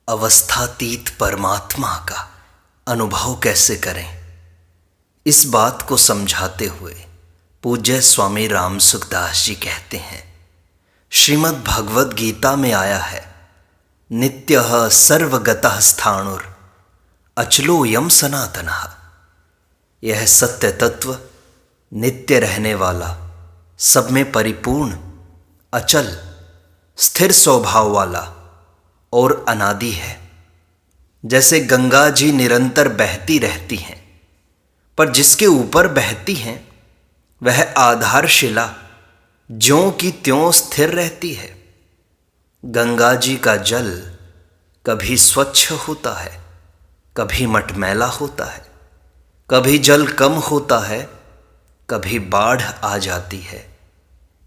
अवस्थातीत परमात्मा का अनुभव कैसे करें, इस बात को समझाते हुए पूज्य स्वामी राम सुखदास जी कहते हैं, श्रीमद् भगवद गीता में आया है, नित्यः सर्वगतः स्थाणुर अचलोयम सनातनः। यह सत्य तत्व नित्य रहने वाला, सब में परिपूर्ण, अचल, स्थिर स्वभाव वाला और अनादि है। जैसे गंगा जी निरंतर बहती रहती हैं, पर जिसके ऊपर बहती हैं वह आधारशिला ज्यों की त्यों स्थिर रहती है। गंगा जी का जल कभी स्वच्छ होता है, कभी मटमैला होता है, कभी जल कम होता है, कभी बाढ़ आ जाती है,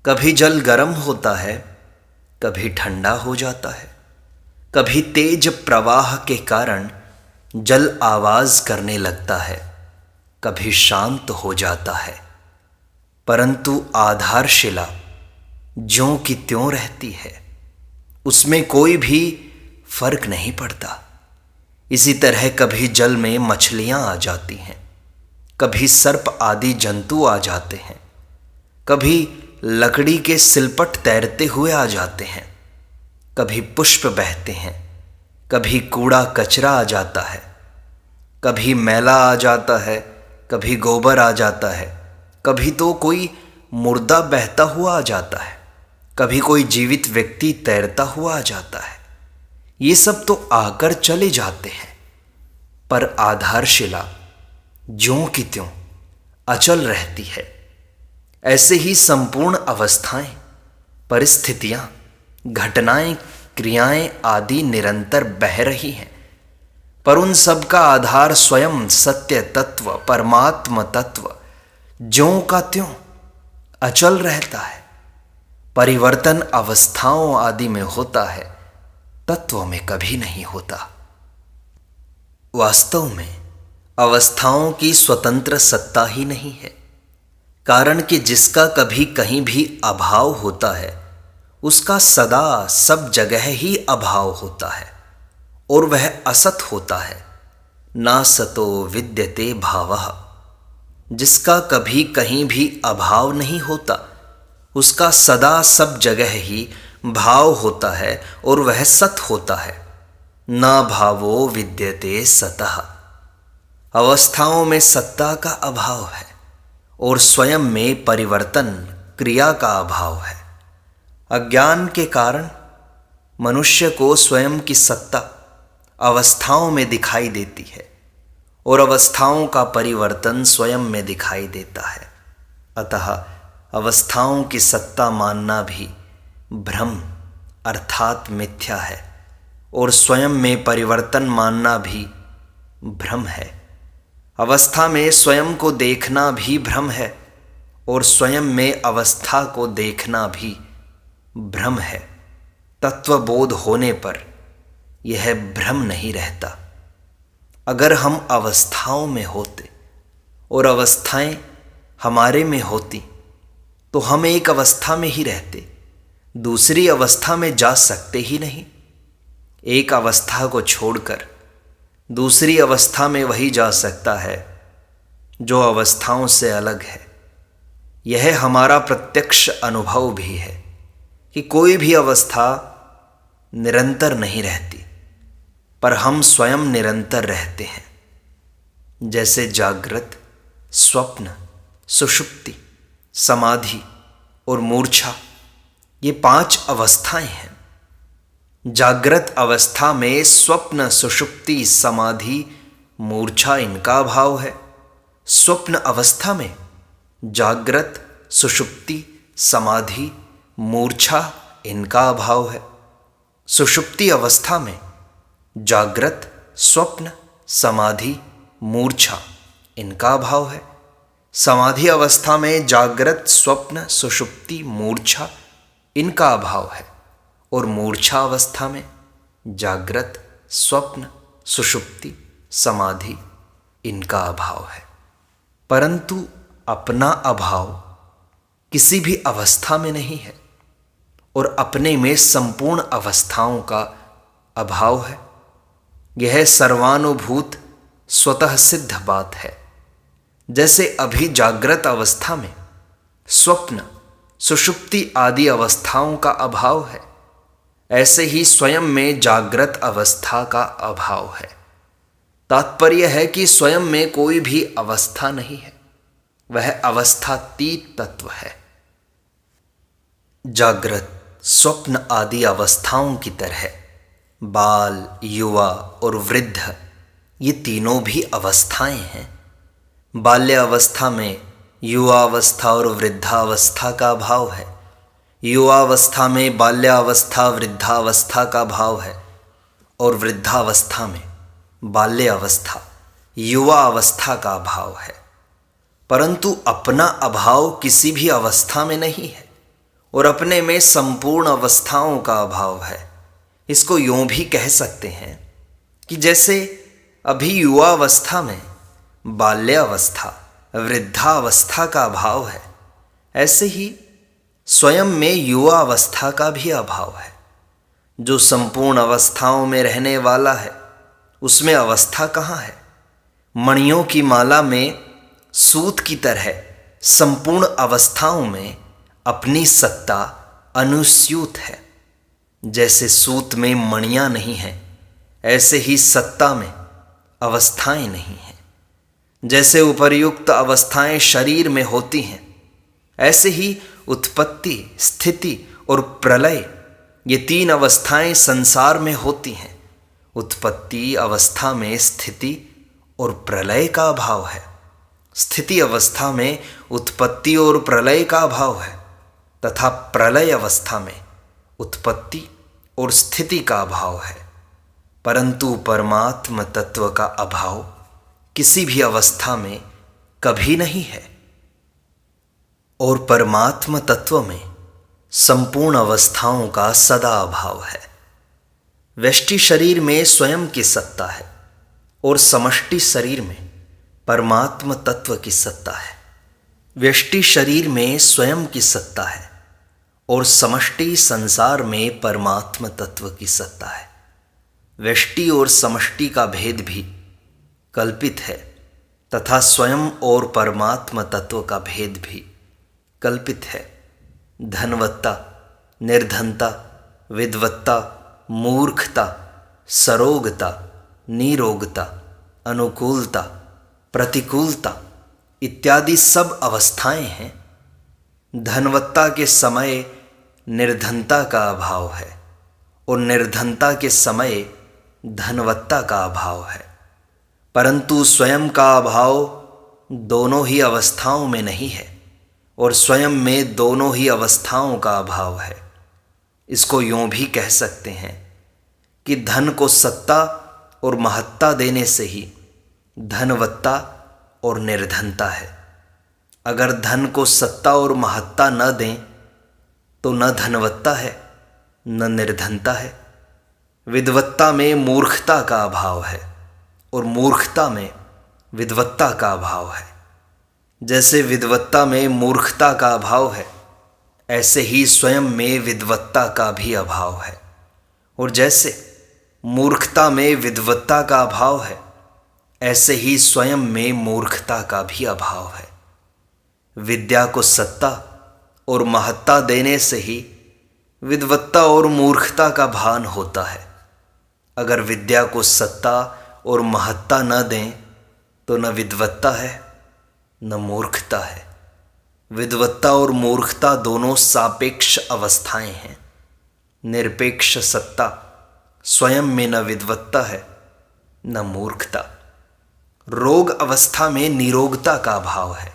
कभी जल गर्म होता है, कभी ठंडा हो जाता है, कभी तेज प्रवाह के कारण जल आवाज करने लगता है, कभी शांत हो जाता है, परंतु आधारशिला ज्यों की त्यों रहती है, उसमें कोई भी फर्क नहीं पड़ता। इसी तरह कभी जल में मछलियां आ जाती हैं, कभी सर्प आदि जंतु आ जाते हैं, कभी लकड़ी के सिलपट तैरते हुए आ जाते हैं, कभी पुष्प बहते हैं, कभी कूड़ा कचरा आ जाता है, कभी मैला आ जाता है, कभी गोबर आ जाता है, कभी तो कोई मुर्दा बहता हुआ आ जाता है, कभी कोई जीवित व्यक्ति तैरता हुआ आ जाता है। ये सब तो आकर चले जाते हैं, पर आधारशिला ज्यों की त्यों अचल रहती है। ऐसे ही संपूर्ण अवस्थाएं, परिस्थितियां, घटनाएं, क्रियाएं आदि निरंतर बह रही हैं, पर उन सब का आधार स्वयं सत्य तत्व परमात्म तत्व ज्यों का त्यों अचल रहता है। परिवर्तन अवस्थाओं आदि में होता है, तत्व में कभी नहीं होता। वास्तव में अवस्थाओं की स्वतंत्र सत्ता ही नहीं है, कारण कि जिसका कभी कहीं भी अभाव होता है उसका सदा सब जगह ही अभाव होता है और वह असत होता है। ना सतो विद्यते भावः। जिसका कभी कहीं भी अभाव नहीं होता उसका सदा सब जगह ही भाव होता है और वह सत होता है। ना भावो विद्यते सतः। अवस्थाओं में सत्ता का अभाव है और स्वयं में परिवर्तन क्रिया का अभाव है। अज्ञान के कारण मनुष्य को स्वयं की सत्ता अवस्थाओं में दिखाई देती है और अवस्थाओं का परिवर्तन स्वयं में दिखाई देता है। अतः अवस्थाओं की सत्ता मानना भी भ्रम अर्थात मिथ्या है और स्वयं में परिवर्तन मानना भी भ्रम है। अवस्था में स्वयं को देखना भी भ्रम है और स्वयं में अवस्था को देखना भी भ्रम है। तत्वबोध होने पर यह भ्रम नहीं रहता। अगर हम अवस्थाओं में होते और अवस्थाएं हमारे में होती तो हम एक अवस्था में ही रहते, दूसरी अवस्था में जा सकते ही नहीं। एक अवस्था को छोड़कर दूसरी अवस्था में वही जा सकता है जो अवस्थाओं से अलग है। यह हमारा प्रत्यक्ष अनुभव भी है कि कोई भी अवस्था निरंतर नहीं रहती, पर हम स्वयं निरंतर रहते हैं। जैसे जागृत, स्वप्न, सुषुप्ति, समाधि और मूर्छा, ये 5 अवस्थाएं हैं। जागृत अवस्था में स्वप्न, सुषुप्ति, समाधि, मूर्छा इनका अभाव है। स्वप्न अवस्था में जागृत, सुषुप्ति, समाधि, मूर्छा इनका अभाव है। सुषुप्ति अवस्था में जागृत, स्वप्न, समाधि, मूर्छा इनका अभाव है। समाधि अवस्था में जागृत, स्वप्न, सुषुप्ति, मूर्छा इनका अभाव है और मूर्छा अवस्था में जागृत, स्वप्न, सुषुप्ति, समाधि इनका अभाव है। परंतु अपना अभाव किसी भी अवस्था में नहीं है और अपने में संपूर्ण अवस्थाओं का अभाव है। यह सर्वानुभूत स्वतः सिद्ध बात है। जैसे अभी जागृत अवस्था में स्वप्न, सुषुप्ति आदि अवस्थाओं का अभाव है, ऐसे ही स्वयं में जागृत अवस्था का अभाव है। तात्पर्य है कि स्वयं में कोई भी अवस्था नहीं है, वह अवस्थातीत तत्व है। जागृत, स्वप्न आदि अवस्थाओं की तरह बाल, युवा और वृद्ध ये तीनों भी अवस्थाएं हैं। बाल्यावस्था में युवावस्था और वृद्धावस्था का भाव है, युवावस्था में बाल्यावस्था वृद्धावस्था का भाव है, और वृद्धावस्था में बाल्यावस्था युवा अवस्था का भाव है। परंतु अपना अभाव किसी भी अवस्था में नहीं है और अपने में संपूर्ण अवस्थाओं का अभाव है। इसको यूं भी कह सकते हैं कि जैसे अभी युवावस्था में बाल्यावस्था वृद्धावस्था का अभाव है, ऐसे ही स्वयं में युवा अवस्था का भी अभाव है। जो संपूर्ण अवस्थाओं में रहने वाला है उसमें अवस्था कहाँ है? मणियों की माला में सूत की तरह संपूर्ण अवस्थाओं में अपनी सत्ता अनुस्यूत है। जैसे सूत में मणियाँ नहीं हैं, ऐसे ही सत्ता में अवस्थाएं नहीं हैं। जैसे उपर्युक्त अवस्थाएं शरीर में होती हैं, ऐसे ही उत्पत्ति, स्थिति और प्रलय ये तीन अवस्थाएं संसार में होती हैं। उत्पत्ति अवस्था में स्थिति और प्रलय का अभाव है, स्थिति अवस्था में उत्पत्ति और प्रलय का अभाव है, तथा प्रलय अवस्था में उत्पत्ति और स्थिति का अभाव है। परंतु परमात्म तत्व का अभाव किसी भी अवस्था में कभी नहीं है, और परमात्म तत्व में संपूर्ण अवस्थाओं का सदा अभाव है। व्यष्टि शरीर में स्वयं की सत्ता है और समष्टि शरीर में परमात्म तत्व की सत्ता है। व्यष्टि शरीर में स्वयं की सत्ता है और समष्टि संसार में परमात्म तत्व की सत्ता है। व्यष्टि और समष्टि का भेद भी कल्पित है तथा स्वयं और परमात्म तत्व का भेद भी कल्पित है। धनवत्ता, निर्धनता, विद्वत्ता, मूर्खता, सरोगता, निरोगता, अनुकूलता, प्रतिकूलता इत्यादि सब अवस्थाएं हैं। धनवत्ता के समय निर्धनता का अभाव है और निर्धनता के समय धनवत्ता का अभाव है, परंतु स्वयं का अभाव दोनों ही अवस्थाओं में नहीं है और स्वयं में दोनों ही अवस्थाओं का अभाव है। इसको यूं भी कह सकते हैं कि धन को सत्ता और महत्ता देने से ही धनवत्ता और निर्धनता है। अगर धन को सत्ता और महत्ता न दें तो न धनवत्ता है न निर्धनता है। विद्वत्ता में मूर्खता का अभाव है और मूर्खता में विद्वत्ता का अभाव है। जैसे विद्वत्ता में मूर्खता का अभाव है, ऐसे ही स्वयं में विद्वत्ता का भी अभाव है, और जैसे मूर्खता में विद्वत्ता का अभाव है, ऐसे ही स्वयं में मूर्खता का भी अभाव है। विद्या को सत्ता और महत्ता देने से ही विद्वत्ता और मूर्खता का भान होता है। अगर विद्या को सत्ता और महत्ता न दें तो न विद्वत्ता है न मूर्खता है। विद्वत्ता और मूर्खता दोनों सापेक्ष अवस्थाएं हैं। निरपेक्ष सत्ता स्वयं में न विद्वत्ता है न मूर्खता। रोग अवस्था में निरोगता का अभाव है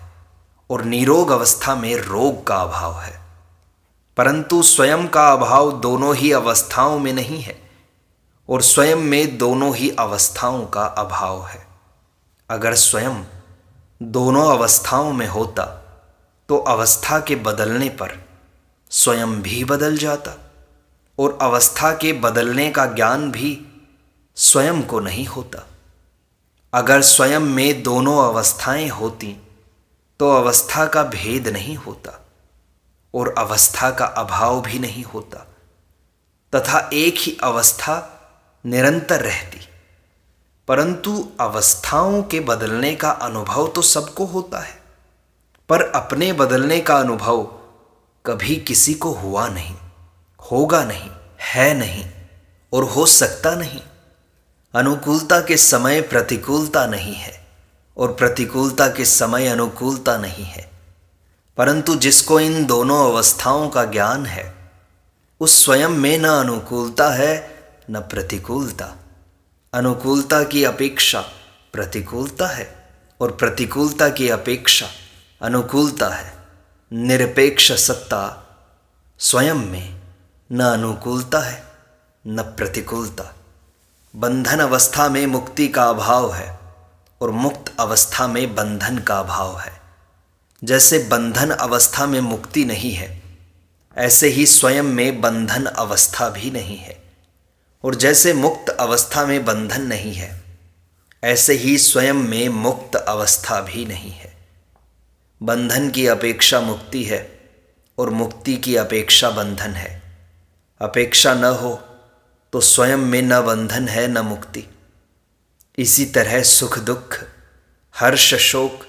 और निरोग अवस्था में रोग का अभाव है, परंतु स्वयं का अभाव दोनों ही अवस्थाओं में नहीं है और स्वयं में दोनों ही अवस्थाओं का अभाव है। अगर स्वयं दोनों अवस्थाओं में होता तो अवस्था के बदलने पर स्वयं भी बदल जाता और अवस्था के बदलने का ज्ञान भी स्वयं को नहीं होता। अगर स्वयं में दोनों अवस्थाएं होती तो अवस्था का भेद नहीं होता और अवस्था का अभाव भी नहीं होता, तथा एक ही अवस्था निरंतर रहती परंतु अवस्थाओं के बदलने का अनुभव तो सबको होता है, पर अपने बदलने का अनुभव कभी किसी को हुआ नहीं, होगा नहीं, है नहीं और हो सकता नहीं। अनुकूलता के समय प्रतिकूलता नहीं है और प्रतिकूलता के समय अनुकूलता नहीं है, परंतु जिसको इन दोनों अवस्थाओं का ज्ञान है उस स्वयं में न अनुकूलता है न प्रतिकूलता। अनुकूलता की अपेक्षा प्रतिकूलता है और प्रतिकूलता की अपेक्षा अनुकूलता है। निरपेक्ष सत्ता स्वयं में न अनुकूलता है न प्रतिकूलता। बंधन अवस्था में मुक्ति का अभाव है और मुक्त अवस्था में बंधन का अभाव है। जैसे बंधन अवस्था में मुक्ति नहीं है, ऐसे ही स्वयं में बंधन अवस्था भी नहीं है, और जैसे मुक्त अवस्था में बंधन नहीं है, ऐसे ही स्वयं में मुक्त अवस्था भी नहीं है। बंधन की अपेक्षा मुक्ति है और मुक्ति की अपेक्षा बंधन है। अपेक्षा न हो तो स्वयं में न बंधन है न मुक्ति। इसी तरह सुख दुख, हर्ष शोक,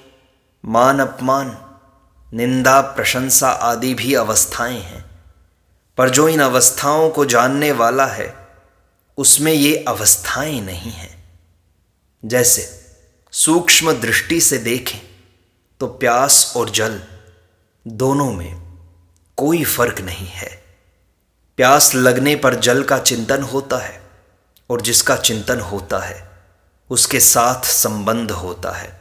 मान अपमान, निंदा प्रशंसा आदि भी अवस्थाएं हैं, पर जो इन अवस्थाओं को जानने वाला है उसमें ये अवस्थाएं नहीं हैं। जैसे सूक्ष्म दृष्टि से देखें तो प्यास और जल दोनों में कोई फर्क नहीं है। प्यास लगने पर जल का चिंतन होता है और जिसका चिंतन होता है उसके साथ संबंध होता है।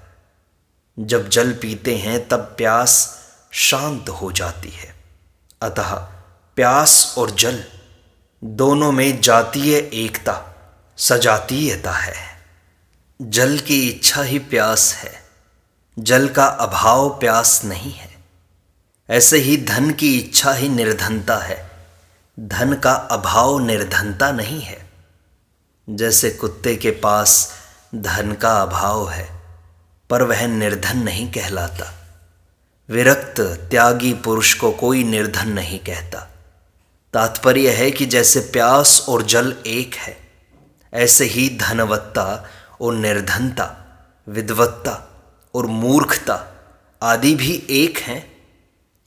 जब जल पीते हैं तब प्यास शांत हो जाती है। अतः प्यास और जल दोनों में जातीय एकता, सजातीयता है। जल की इच्छा ही प्यास है, जल का अभाव प्यास नहीं है। ऐसे ही धन की इच्छा ही निर्धनता है, धन का अभाव निर्धनता नहीं है। जैसे कुत्ते के पास धन का अभाव है पर वह निर्धन नहीं कहलाता। विरक्त त्यागी पुरुष को कोई निर्धन नहीं कहता। तात्पर्य है कि जैसे प्यास और जल एक है, ऐसे ही धनवत्ता और निर्धनता, विद्वत्ता और मूर्खता आदि भी एक हैं,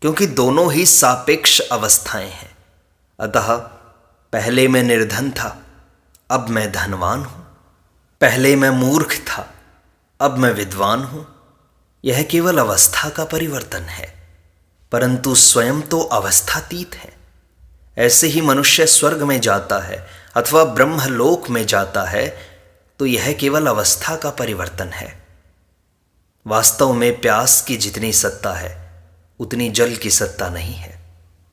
क्योंकि दोनों ही सापेक्ष अवस्थाएं हैं। अतः पहले मैं निर्धन था, अब मैं धनवान हूँ। पहले मैं मूर्ख था, अब मैं विद्वान हूँ। यह केवल अवस्था का परिवर्तन है, परंतु स्वयं तो अवस्थातीत है। ऐसे ही मनुष्य स्वर्ग में जाता है अथवा ब्रह्मलोक में जाता है तो यह केवल अवस्था का परिवर्तन है। वास्तव में प्यास की जितनी सत्ता है उतनी जल की सत्ता नहीं है,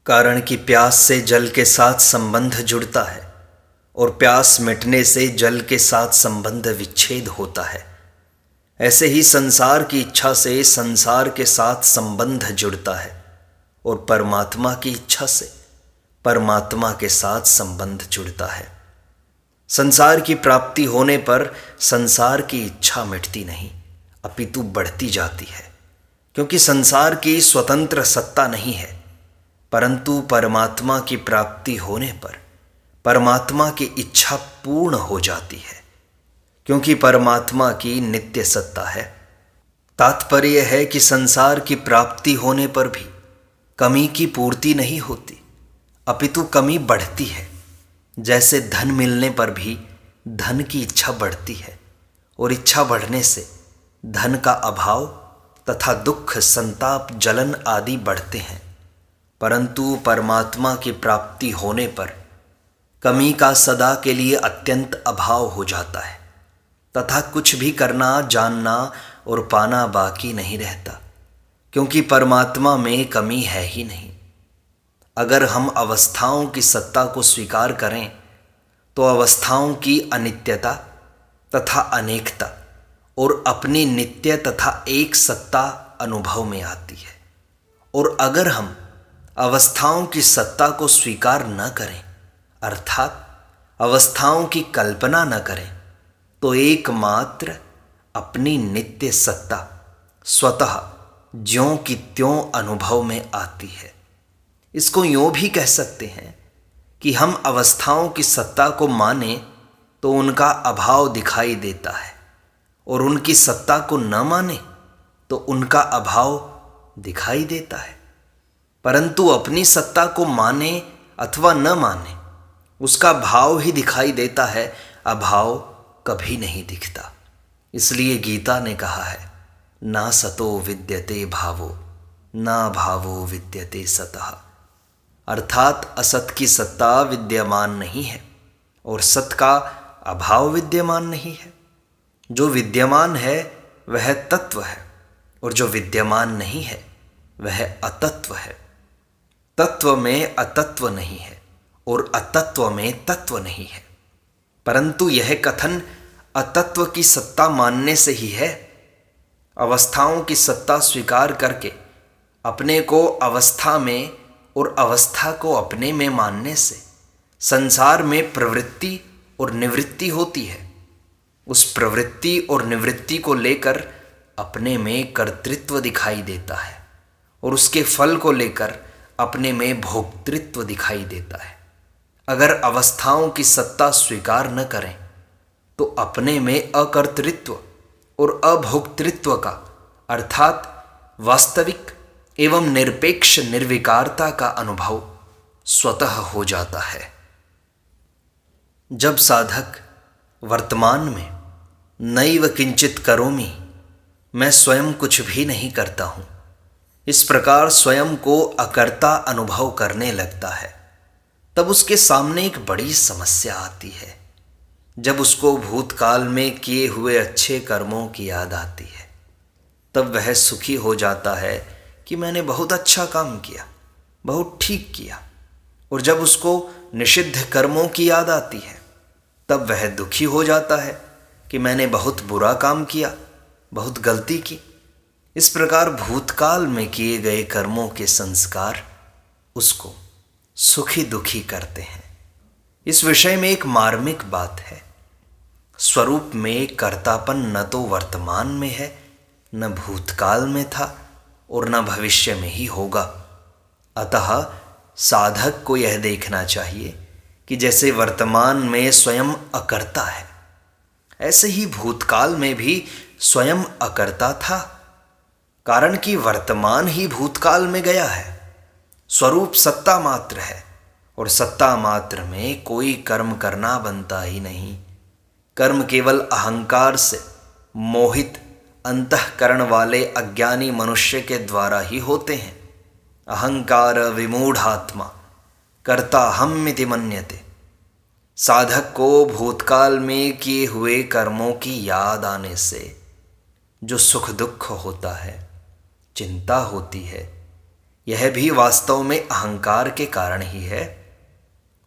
कारण कि प्यास से जल के साथ संबंध जुड़ता है और प्यास मिटने से जल के साथ संबंध विच्छेद होता है। ऐसे ही संसार की इच्छा से संसार के साथ संबंध जुड़ता है और परमात्मा की इच्छा से परमात्मा के साथ संबंध जुड़ता है। संसार की प्राप्ति होने पर संसार की इच्छा मिटती नहीं, अपितु बढ़ती जाती है, क्योंकि संसार की स्वतंत्र सत्ता नहीं है। परंतु परमात्मा की प्राप्ति होने पर परमात्मा की इच्छा पूर्ण हो जाती है, क्योंकि परमात्मा की नित्य सत्ता है। तात्पर्य है कि संसार की प्राप्ति होने पर भी कमी की पूर्ति नहीं होती, अपितु कमी बढ़ती है। जैसे धन मिलने पर भी धन की इच्छा बढ़ती है और इच्छा बढ़ने से धन का अभाव तथा दुख, संताप, जलन आदि बढ़ते हैं। परंतु परमात्मा की प्राप्ति होने पर कमी का सदा के लिए अत्यंत अभाव हो जाता है तथा कुछ भी करना, जानना और पाना बाकी नहीं रहता, क्योंकि परमात्मा में कमी है ही नहीं। अगर हम अवस्थाओं की सत्ता को स्वीकार करें तो अवस्थाओं की अनित्यता तथा अनेकता और अपनी नित्य तथा एक सत्ता अनुभव में आती है। और अगर हम अवस्थाओं की सत्ता को स्वीकार न करें, अर्थात अवस्थाओं की कल्पना न करें, तो एकमात्र अपनी नित्य सत्ता स्वतः ज्यों की त्यों अनुभव में आती है। इसको यूँ भी कह सकते हैं कि हम अवस्थाओं की सत्ता को माने तो उनका अभाव दिखाई देता है, और उनकी सत्ता को न माने तो उनका अभाव दिखाई देता है। परंतु अपनी सत्ता को माने अथवा न माने, उसका भाव ही दिखाई देता है, अभाव कभी नहीं दिखता। इसलिए गीता ने कहा है, ना सतो विद्यते भावो, ना भावो विद्यते सतः। अर्थात असत की सत्ता विद्यमान नहीं है और सत का अभाव विद्यमान नहीं है। जो विद्यमान है वह तत्व है, और जो विद्यमान नहीं है वह अतत्व है। तत्व में अतत्व नहीं है और अतत्व में तत्व नहीं है। परंतु यह कथन अतत्व की सत्ता मानने से ही है। अवस्थाओं की सत्ता स्वीकार करके अपने को अवस्था में और अवस्था को अपने में मानने से संसार में प्रवृत्ति और निवृत्ति होती है। उस प्रवृत्ति और निवृत्ति को लेकर अपने में कर्तृत्व दिखाई देता है, और उसके फल को लेकर अपने में भोक्तृत्व दिखाई देता है। अगर अवस्थाओं की सत्ता स्वीकार न करें तो अपने में अकर्तृत्व और अभोक्तृत्व का अर्थात वास्तविक एवं निरपेक्ष निर्विकारता का अनुभव स्वतः हो जाता है। जब साधक वर्तमान में नैव किंचित करोमि, मैं स्वयं कुछ भी नहीं करता हूँ, इस प्रकार स्वयं को अकर्ता अनुभव करने लगता है, तब उसके सामने एक बड़ी समस्या आती है। जब उसको भूतकाल में किए हुए अच्छे कर्मों की याद आती है, तब वह सुखी हो जाता है कि मैंने बहुत अच्छा काम किया, बहुत ठीक किया। और जब उसको निषिद्ध कर्मों की याद आती है, तब वह दुखी हो जाता है कि मैंने बहुत बुरा काम किया, बहुत गलती की। इस प्रकार भूतकाल में किए गए कर्मों के संस्कार उसको सुखी दुखी करते हैं। इस विषय में एक मार्मिक बात है। स्वरूप में कर्तापन न तो वर्तमान में है, न भूतकाल में था, और न भविष्य में ही होगा। अतः साधक को यह देखना चाहिए कि जैसे वर्तमान में स्वयं अकर्ता है, ऐसे ही भूतकाल में भी स्वयं अकर्ता था, कारण कि वर्तमान ही भूतकाल में गया है। स्वरूप सत्ता मात्र है, और सत्ता मात्र में कोई कर्म करना बनता ही नहीं। कर्म केवल अहंकार से मोहित अंतःकरण वाले अज्ञानी मनुष्य के द्वारा ही होते हैं। अहंकार विमूढ़ात्मा कर्ता हम्मिति मन्यते। साधक को भूतकाल में किए हुए कर्मों की याद आने से जो सुख दुख होता है, चिंता होती है, यह भी वास्तव में अहंकार के कारण ही है।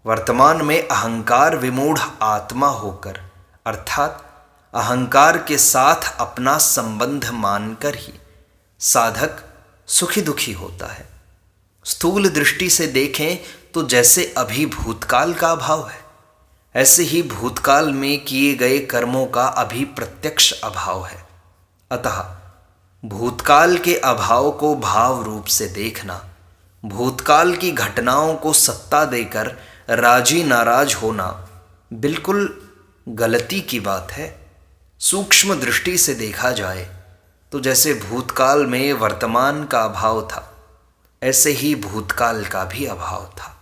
वर्तमान में अहंकार विमूढ़ आत्मा होकर, अर्थात अहंकार के साथ अपना संबंध मानकर ही साधक सुखी दुखी होता है। स्थूल दृष्टि से देखें तो जैसे अभी भूतकाल का अभाव है, ऐसे ही भूतकाल में किए गए कर्मों का अभी प्रत्यक्ष अभाव है। अतः भूतकाल के अभाव को भाव रूप से देखना, भूतकाल की घटनाओं को सत्ता देकर राजी नाराज होना बिल्कुल गलती की बात है। सूक्ष्म दृष्टि से देखा जाए तो जैसे भूतकाल में वर्तमान का अभाव था, ऐसे ही भूतकाल का भी अभाव था।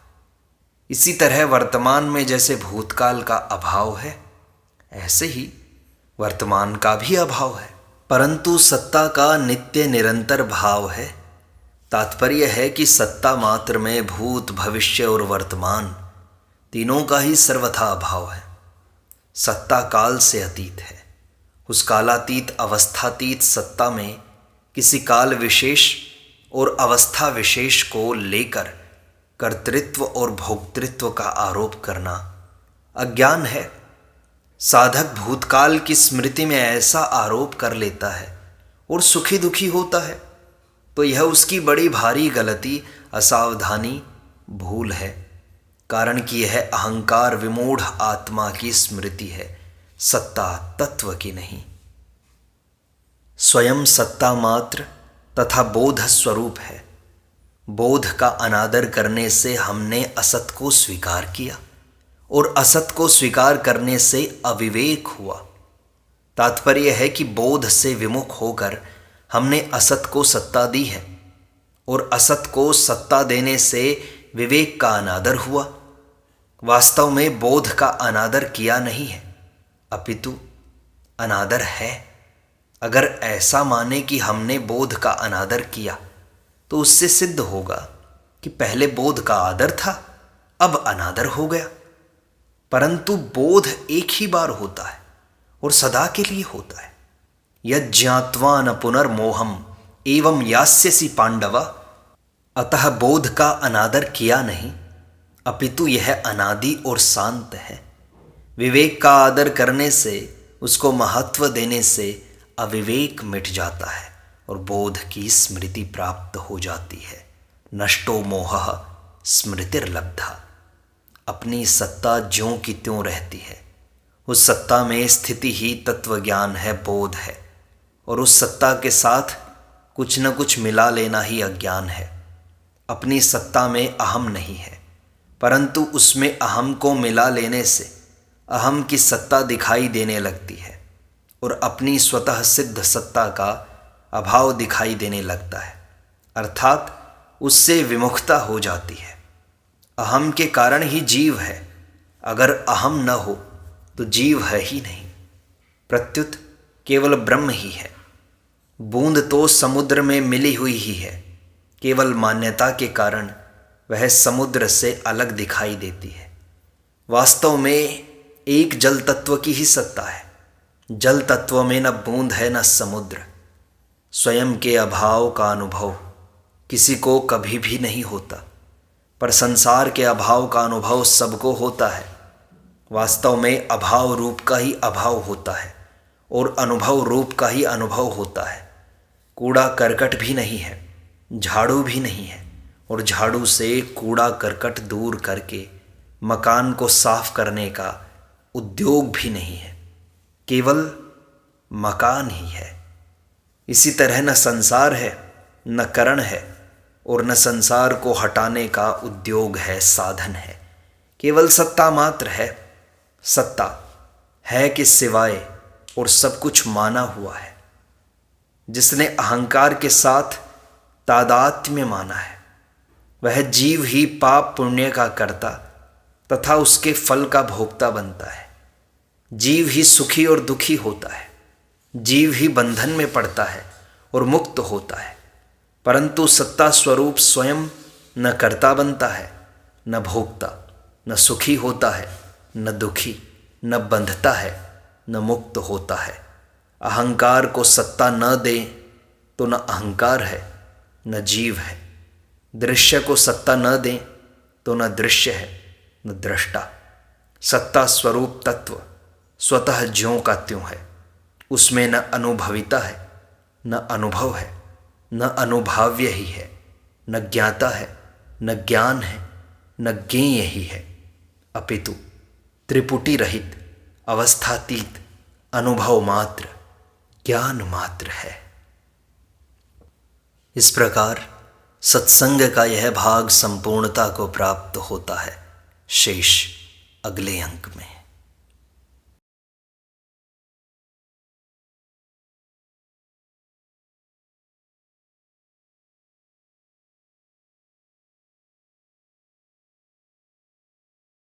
इसी तरह वर्तमान में जैसे भूतकाल का अभाव है, ऐसे ही वर्तमान का भी अभाव है। परंतु सत्ता का नित्य निरंतर भाव है। तात्पर्य है कि सत्ता मात्र में भूत भविष्य और वर्तमान तीनों का ही सर्वथा अभाव है। सत्ता काल से अतीत है। उस कालातीत अवस्थातीत सत्ता में किसी काल विशेष और अवस्था विशेष को लेकर कर्तृत्व और भोक्तृत्व का आरोप करना अज्ञान है। साधक भूतकाल की स्मृति में ऐसा आरोप कर लेता है और सुखी दुखी होता है, तो यह उसकी बड़ी भारी गलती, असावधानी, भूल है। कारण कि यह अहंकार विमूढ़ आत्मा की स्मृति है, सत्ता तत्व की नहीं। स्वयं सत्ता मात्र तथा बोध स्वरूप है। बोध का अनादर करने से हमने असत को स्वीकार किया और असत को स्वीकार करने से अविवेक हुआ। तात्पर्य है कि बोध से विमुख होकर हमने असत को सत्ता दी है और असत को सत्ता देने से विवेक का अनादर हुआ। वास्तव में बोध का अनादर किया नहीं है, अपितु अनादर है। अगर ऐसा माने कि हमने बोध का अनादर किया तो उससे सिद्ध होगा कि पहले बोध का आदर था, अब अनादर हो गया। परंतु बोध एक ही बार होता है और सदा के लिए होता है। यज्ञात्वा न पुनर्मोहम एवं यास्यसि पांडव। अतः बोध का अनादर किया नहीं, अपितु यह अनादि और शांत है। विवेक का आदर करने से, उसको महत्व देने से अविवेक मिट जाता है और बोध की स्मृति प्राप्त हो जाती है। नष्टो मोहः स्मृतिर्लब्धा। अपनी सत्ता ज्यों की त्यों रहती है। उस सत्ता में स्थिति ही तत्व ज्ञान है, बोध है। और उस सत्ता के साथ कुछ न कुछ मिला लेना ही अज्ञान है। अपनी सत्ता में अहम नहीं है, परंतु उसमें अहम को मिला लेने से अहम की सत्ता दिखाई देने लगती है और अपनी स्वतः सिद्ध सत्ता का अभाव दिखाई देने लगता है, अर्थात उससे विमुखता हो जाती है। अहम के कारण ही जीव है, अगर अहम न हो तो जीव है ही नहीं। प्रत्युत केवल ब्रह्म ही है। बूंद तो समुद्र में मिली हुई ही है, केवल मान्यता के कारण वह समुद्र से अलग दिखाई देती है। वास्तव में एक जल तत्व की ही सत्ता है। जल तत्व में न बूंद है न समुद्र। स्वयं के अभाव का अनुभव किसी को कभी भी नहीं होता, पर संसार के अभाव का अनुभव सबको होता है। वास्तव में अभाव रूप का ही अभाव होता है और अनुभव रूप का ही अनुभव होता है। कूड़ा करकट भी नहीं है, झाड़ू भी नहीं है, और झाड़ू से कूड़ा करकट दूर करके मकान को साफ करने का उद्योग भी नहीं है, केवल मकान ही है। इसी तरह न संसार है, न करण है, और न संसार को हटाने का उद्योग है, साधन है। केवल सत्ता मात्र है। सत्ता है कि सिवाय और सब कुछ माना हुआ है। जिसने अहंकार के साथ तादात्म्य माना है, वह जीव ही पाप पुण्य का कर्ता तथा उसके फल का भोक्ता बनता है। जीव ही सुखी और दुखी होता है। जीव ही बंधन में पड़ता है और मुक्त होता है। परंतु सत्ता स्वरूप स्वयं न कर्ता बनता है, न भोक्ता, न सुखी होता है, न दुखी, न बंधता है, न मुक्त होता है। अहंकार को सत्ता न दे तो न अहंकार है, न जीव है। दृश्य को सत्ता न दे तो न दृश्य है, न दृष्टा। सत्ता स्वरूप तत्व स्वतः ज्यों का त्यों है। उसमें न अनुभविता है, न अनुभव है, न अनुभाव्य ही है, न ज्ञाता है, न ज्ञान है, न ज्ञेय ही है, अपितु त्रिपुटी रहित, अवस्थातीत, अनुभव मात्र, ज्ञान मात्र है। इस प्रकार सत्संग का यह भाग संपूर्णता को प्राप्त होता है। शेष अगले अंक में।